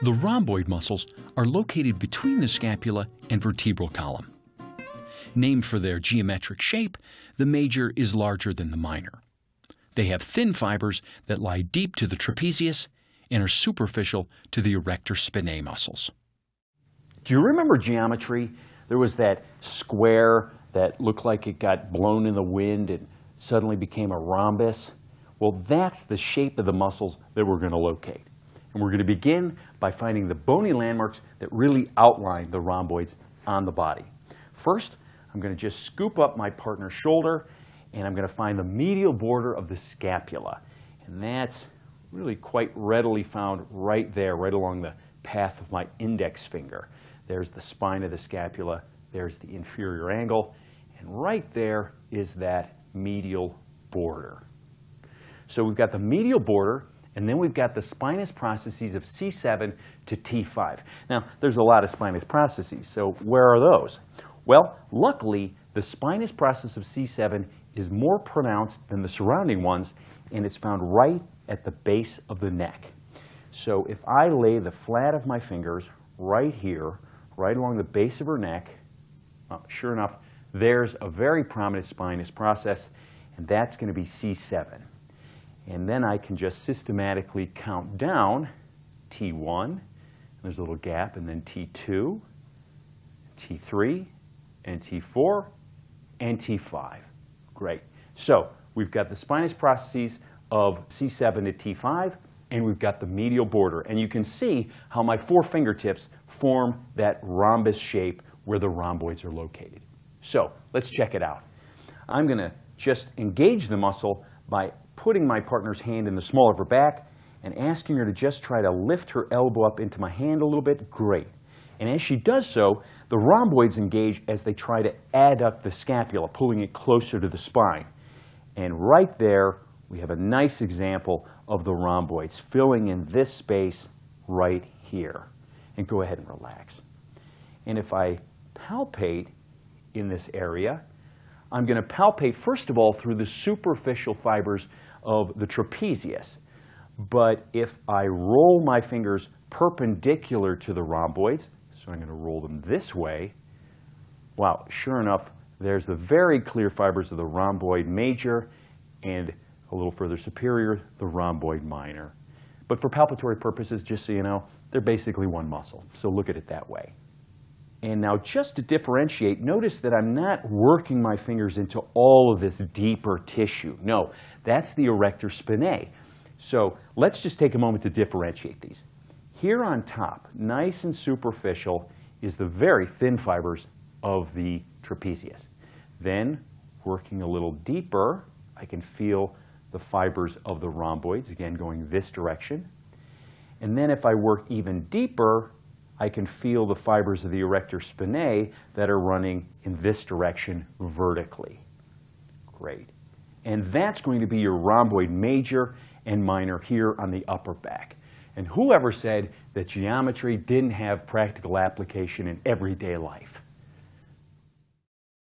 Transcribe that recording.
The rhomboid muscles are located between the scapula and vertebral column. Named for their geometric shape, the major is larger than the minor. They have thin fibers that lie deep to the trapezius and are superficial to the erector spinae muscles. Do you remember geometry? There was that square that looked like it got blown in the wind and suddenly became a rhombus. Well, that's the shape of the muscles that we're going to locate. And we're going to begin by finding the bony landmarks that really outline the rhomboids on the body. First, I'm going to just scoop up my partner's shoulder, and I'm going to find the medial border of the scapula. And that's really quite readily found right there, right along the path of my index finger. There's the spine of the scapula, there's the inferior angle, and right there is that medial border. So we've got the medial border, and then we've got the spinous processes of C7 to T5. Now, there's a lot of spinous processes, so where are those? Well, luckily, the spinous process of C7 is more pronounced than the surrounding ones, and it's found right at the base of the neck. So if I lay the flat of my fingers right here, right along the base of her neck, sure enough, there's a very prominent spinous process, and that's going to be C7. And then I can just systematically count down T1, there's a little gap, and then T2, T3, and T4, and T5. Great. So we've got the spinous processes of C7 to T5, and we've got the medial border. And you can see how my four fingertips form that rhombus shape where the rhomboids are located. So let's check it out. I'm going to just engage the muscle by putting my partner's hand in the small of her back and asking her to just try to lift her elbow up into my hand a little bit. Great. And as she does so, the rhomboids engage as they try to adduct the scapula, pulling it closer to the spine. And right there, we have a nice example of the rhomboids filling in this space right here. And go ahead and relax. And if I palpate in this area, I'm going to palpate, first of all, through the superficial fibers of the trapezius. But if I roll my fingers perpendicular to the rhomboids, so I'm going to roll them this way, wow, sure enough, there's the very clear fibers of the rhomboid major, and a little further superior, the rhomboid minor. But for palpatory purposes, just so you know, they're basically one muscle. So look at it that way. And now just to differentiate, notice that I'm not working my fingers into all of this deeper tissue. No, that's the erector spinae. So let's just take a moment to differentiate these. Here on top, nice and superficial, is the very thin fibers of the trapezius. Then, working a little deeper, I can feel the fibers of the rhomboids, again going this direction. And then if I work even deeper, I can feel the fibers of the erector spinae that are running in this direction vertically. Great. And that's going to be your rhomboid major and minor here on the upper back. And whoever said that geometry didn't have practical application in everyday life?